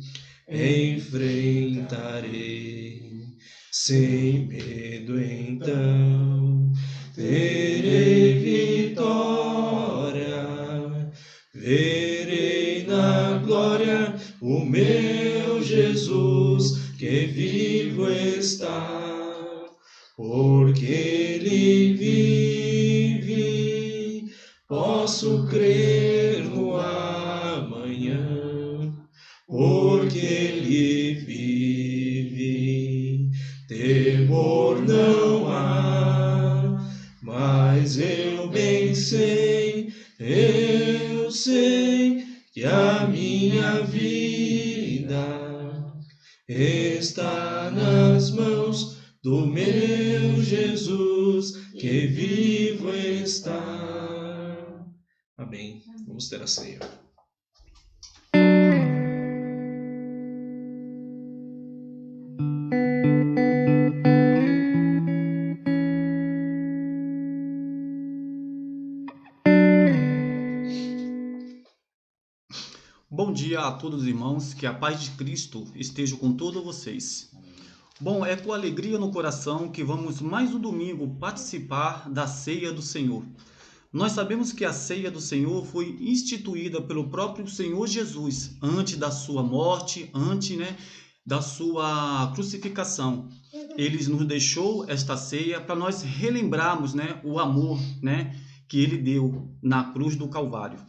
enfrentarei, sem medo então terei vitória, verei na glória o meu Jesus, que vivo está, porque Ele vive, posso crer no amanhã, porque Ele vive, temor não há, mas eu bem sei, eu sei que a minha vida está nas mãos do meu Jesus, que vivo está. Amém. Vamos ter a ceia. Bom dia a todos os irmãos, que a paz de Cristo esteja com todos vocês. Bom, é com alegria no coração que vamos mais um domingo participar da ceia do Senhor. Nós sabemos que a ceia do Senhor foi instituída pelo próprio Senhor Jesus antes da sua morte, antes, da sua crucificação. Ele nos deixou esta ceia para nós relembrarmos, o amor, que ele deu na cruz do Calvário.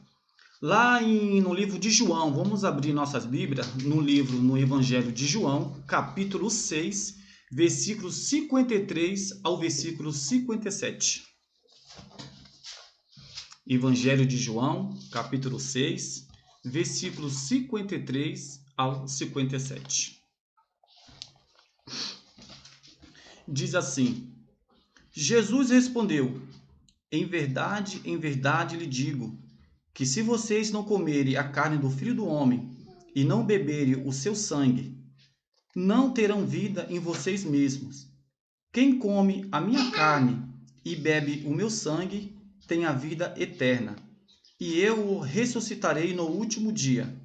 Lá no livro de João, vamos abrir nossas Bíblias no Evangelho de João, capítulo 6, versículo 53 ao versículo 57. Evangelho de João, capítulo 6, versículo 53 ao 57. Diz assim: Jesus respondeu: em verdade lhe digo, que se vocês não comerem a carne do Filho do Homem e não beberem o seu sangue, não terão vida em vocês mesmos. Quem come a minha carne e bebe o meu sangue tem a vida eterna, e eu o ressuscitarei no último dia.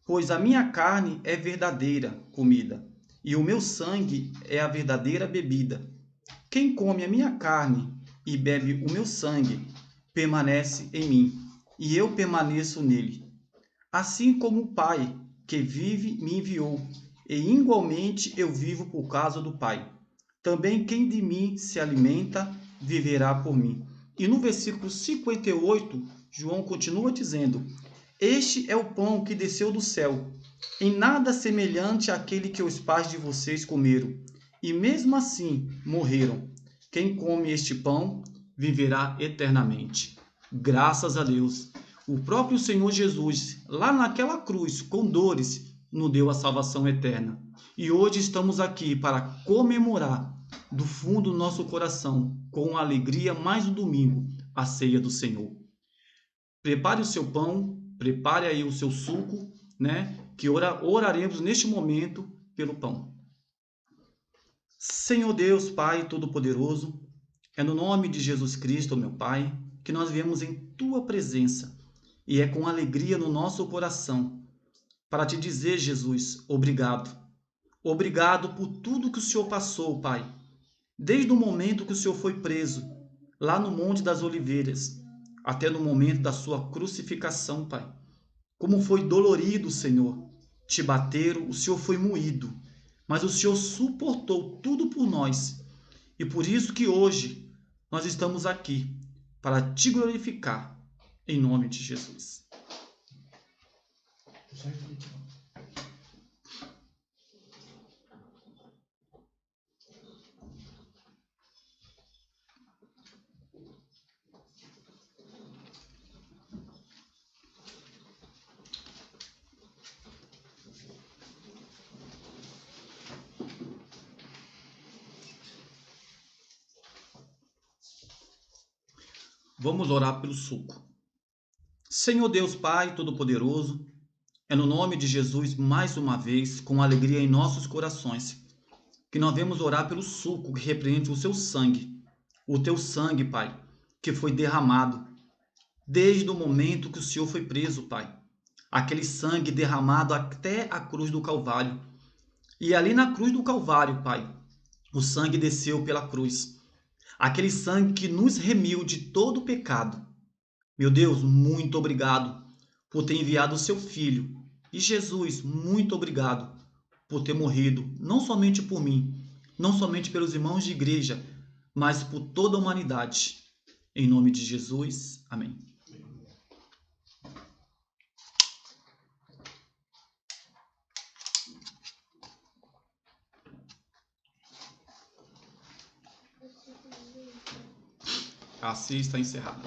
Pois a minha carne é verdadeira comida, e o meu sangue é a verdadeira bebida. Quem come a minha carne e bebe o meu sangue permanece em mim, e eu permaneço nele. Assim como o Pai, que vive, me enviou, e igualmente eu vivo por causa do Pai. Também quem de mim se alimenta, viverá por mim. E no versículo 58, João continua dizendo: este é o pão que desceu do céu, em nada semelhante àquele que os pais de vocês comeram, e mesmo assim morreram. Quem come este pão, viverá eternamente. Graças a Deus, o próprio Senhor Jesus, lá naquela cruz, com dores, nos deu a salvação eterna. E hoje estamos aqui para comemorar, do fundo do nosso coração, com alegria, mais um domingo, a ceia do Senhor. Prepare o seu pão, prepare aí o seu suco, que oraremos neste momento pelo pão. Senhor Deus, Pai Todo-Poderoso, é no nome de Jesus Cristo, meu Pai, que nós viemos em Tua presença, e é com alegria no nosso coração, para te dizer, Jesus, obrigado. Obrigado por tudo que o Senhor passou, Pai, desde o momento que o Senhor foi preso, lá no Monte das Oliveiras, até no momento da sua crucificação, Pai. Como foi dolorido, Senhor. Te bateram, o Senhor foi moído, mas o Senhor suportou tudo por nós. E por isso que hoje nós estamos aqui, para te glorificar, em nome de Jesus. Vamos orar pelo suco. Senhor Deus Pai Todo-Poderoso, é no nome de Jesus, mais uma vez, com alegria em nossos corações, que nós vamos orar pelo suco que representa o seu sangue, o teu sangue, Pai, que foi derramado desde o momento que o Senhor foi preso, Pai. Aquele sangue derramado até a cruz do Calvário. E ali na cruz do Calvário, Pai, o sangue desceu pela cruz. Aquele sangue que nos remiu de todo o pecado. Meu Deus, muito obrigado por ter enviado o seu Filho. E Jesus, muito obrigado por ter morrido, não somente por mim, não somente pelos irmãos de igreja, mas por toda a humanidade. Em nome de Jesus, amém. Assim está encerrado.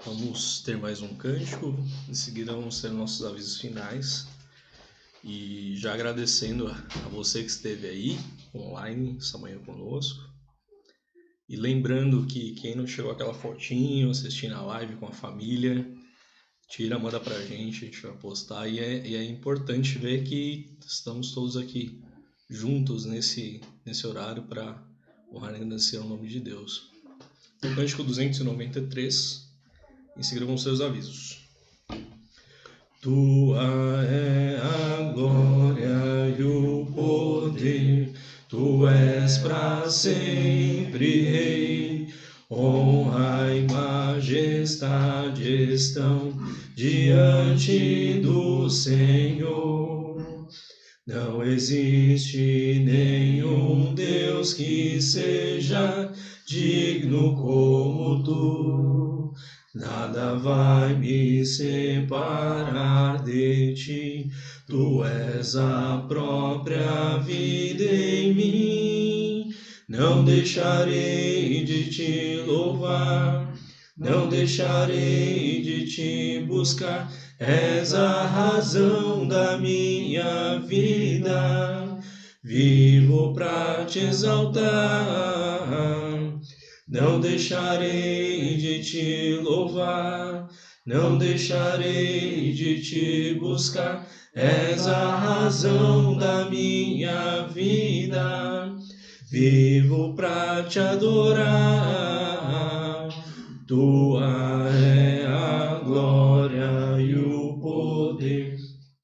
Vamos ter mais um cântico, em seguida vamos ter nossos avisos finais. E já agradecendo a você que esteve aí, online, essa manhã conosco. E lembrando que quem não tirou aquela fotinho, assistindo a live com a família, tira, manda pra gente, a gente vai postar. E é importante ver que estamos todos aqui juntos nesse horário para honrar e agradecer ao nome de Deus. Então, cântico 293. Em seguida vão ser os avisos. Tua é a glória e o poder, Tu és para sempre Rei. Honra e majestade estão diante do Senhor. Não existe nenhum Deus que seja digno como Tu. Nada vai me separar de ti, Tu és a própria vida em mim. Não deixarei de te louvar, não deixarei de te buscar. És a razão da minha vida, vivo pra te exaltar. Não deixarei de te louvar, não deixarei de te buscar. És a razão da minha vida, vivo pra te adorar. Tua é a glória e o poder,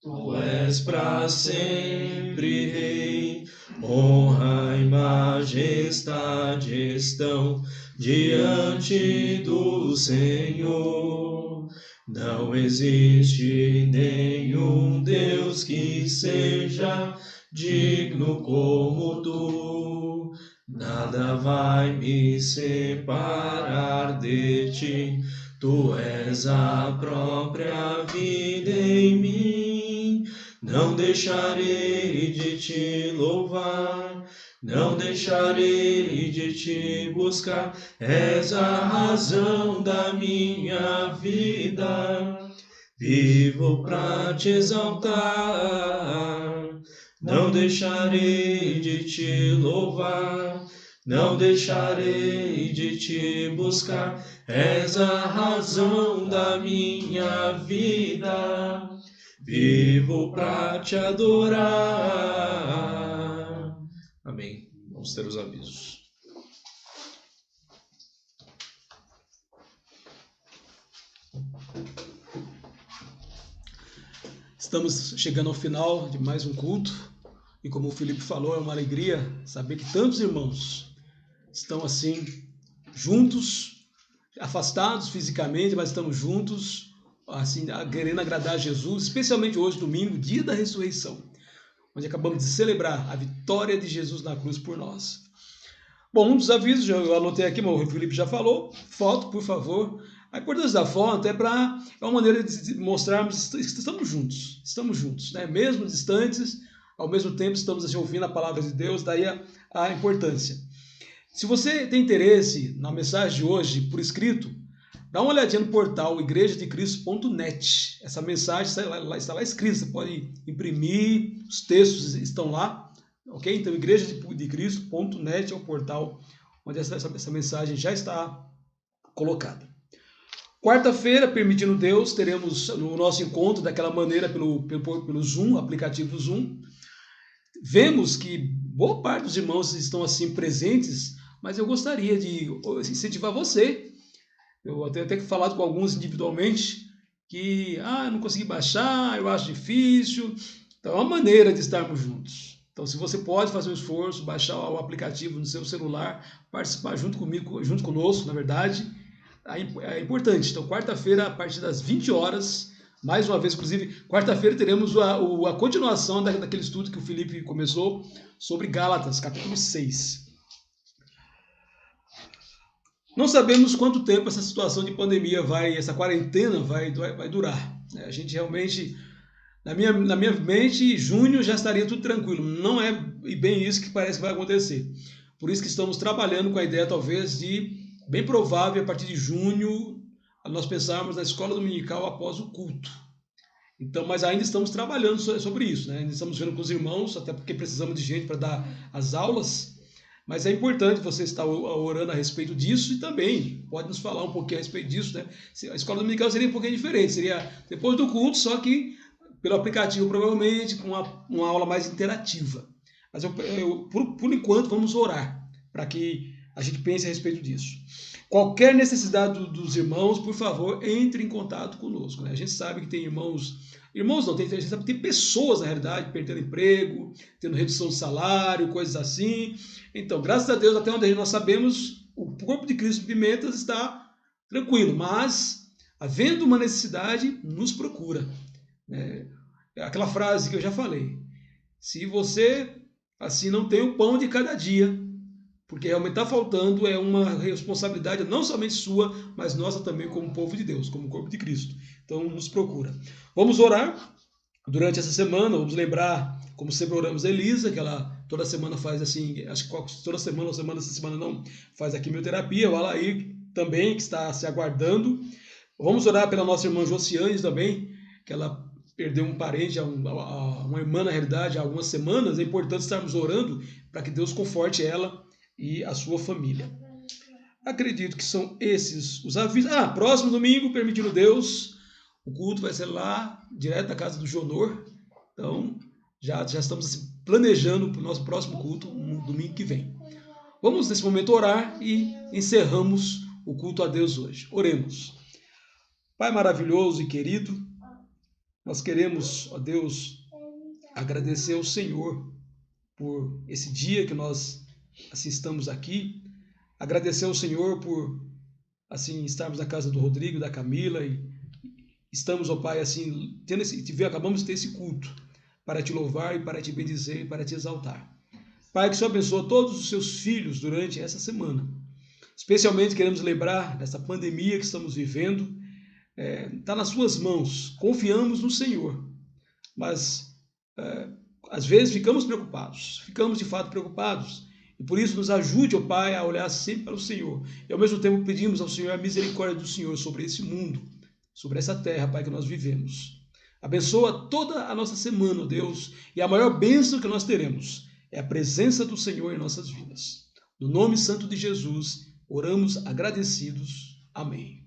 Tu és pra sempre Rei. Honra e majestade estão diante do Senhor. Não existe nenhum Deus que seja digno como Tu. Nada vai me separar de ti. Tu és a própria vida em mim. Não deixarei de te louvar, não deixarei de te buscar. És a razão da minha vida, vivo pra te exaltar. Não deixarei de te louvar, não deixarei de te buscar. És a razão da minha vida, vivo pra te adorar. Amém. Vamos ter os avisos. Estamos chegando ao final de mais um culto e como o Felipe falou, é uma alegria saber que tantos irmãos estão assim juntos, afastados fisicamente, mas estamos juntos, assim, querendo agradar a Jesus, especialmente hoje, domingo, dia da ressurreição, onde acabamos de celebrar a vitória de Jesus na cruz por nós. Bom, um dos avisos, eu anotei aqui, mas o Felipe já falou, foto, por favor. A importância da foto é uma maneira de mostrarmos que estamos juntos, né? Mesmo distantes, ao mesmo tempo estamos assim, ouvindo a palavra de Deus, daí a importância. Se você tem interesse na mensagem de hoje por escrito, dá uma olhadinha no portal igrejadecristo.net. Essa mensagem está lá escrita, você pode imprimir, os textos estão lá. Ok? Então, igrejadecristo.net é o portal onde essa mensagem já está colocada. Quarta-feira, permitindo Deus, teremos o nosso encontro daquela maneira pelo Zoom, aplicativo Zoom. Vemos que boa parte dos irmãos estão assim presentes, mas eu gostaria de incentivar você. Eu até tenho falado com alguns individualmente que eu não consegui baixar, eu acho difícil. Então, é uma maneira de estarmos juntos. Então, se você pode fazer um esforço, baixar o aplicativo no seu celular, participar junto conosco, na verdade, é importante. Então, quarta-feira, a partir das 20 horas, mais uma vez, inclusive, quarta-feira teremos a continuação daquele estudo que o Felipe começou sobre Gálatas, capítulo 6. Não sabemos quanto tempo essa situação de pandemia essa quarentena vai durar. A gente realmente... Na minha mente, junho já estaria tudo tranquilo. Não é bem isso que parece que vai acontecer. Por isso que estamos trabalhando com a ideia, talvez, de, bem provável, a partir de junho, nós pensarmos na escola dominical após o culto. Então, mas ainda estamos trabalhando sobre isso, né? Ainda estamos vendo com os irmãos, até porque precisamos de gente para dar as aulas. Mas é importante você estar orando a respeito disso e também pode nos falar um pouquinho a respeito disso, né? A escola dominical seria um pouquinho diferente. Seria depois do culto, só que pelo aplicativo, provavelmente, com uma aula mais interativa. Mas por enquanto, vamos orar para que a gente pense a respeito disso. Qualquer necessidade dos irmãos, por favor, entre em contato conosco. Né? A gente sabe que tem irmãos não, a gente sabe que tem pessoas, na realidade, perdendo emprego, tendo redução de salário, coisas assim. Então, graças a Deus, até onde nós sabemos, o corpo de Cristo Pimentas está tranquilo, mas, havendo uma necessidade, nos procura. É aquela frase que eu já falei, se você assim não tem o pão de cada dia, porque realmente está faltando, é uma responsabilidade não somente sua, mas nossa também como povo de Deus, como corpo de Cristo. Então nos procura. Vamos orar durante essa semana, vamos lembrar, como sempre oramos, Elisa, que ela toda semana faz assim, acho que toda semana ou essa semana não, faz a quimioterapia, o Alair também, que está se aguardando. Vamos orar pela nossa irmã Josiane também, que ela perdeu um parente, uma irmã na realidade, há algumas semanas. É importante estarmos orando para que Deus conforte ela e a sua família. Acredito que são esses os avisos. Próximo domingo, permitindo Deus, o culto vai ser lá, direto da casa do Jonor. Então, já estamos assim, planejando para o nosso próximo culto, no domingo que vem. Vamos, nesse momento, orar e encerramos o culto a Deus hoje. Oremos. Pai maravilhoso e querido, nós queremos, ó Deus, agradecer ao Senhor por esse dia que nós assim estamos aqui. Agradecer ao Senhor por assim estarmos na casa do Rodrigo, da Camila e estamos, ó Pai, assim acabamos de ter esse culto para te louvar e para te bendizer e para te exaltar. Pai, que o Senhor abençoe todos os seus filhos durante essa semana. Especialmente queremos lembrar dessa pandemia que estamos vivendo. Está nas suas mãos, confiamos no Senhor, mas às vezes ficamos de fato preocupados, e por isso nos ajude, ó Pai, a olhar sempre para o Senhor, e ao mesmo tempo pedimos ao Senhor a misericórdia do Senhor sobre esse mundo, sobre essa terra, Pai, que nós vivemos. Abençoa toda a nossa semana, ó Deus, e a maior bênção que nós teremos é a presença do Senhor em nossas vidas. No nome santo de Jesus, oramos agradecidos. Amém.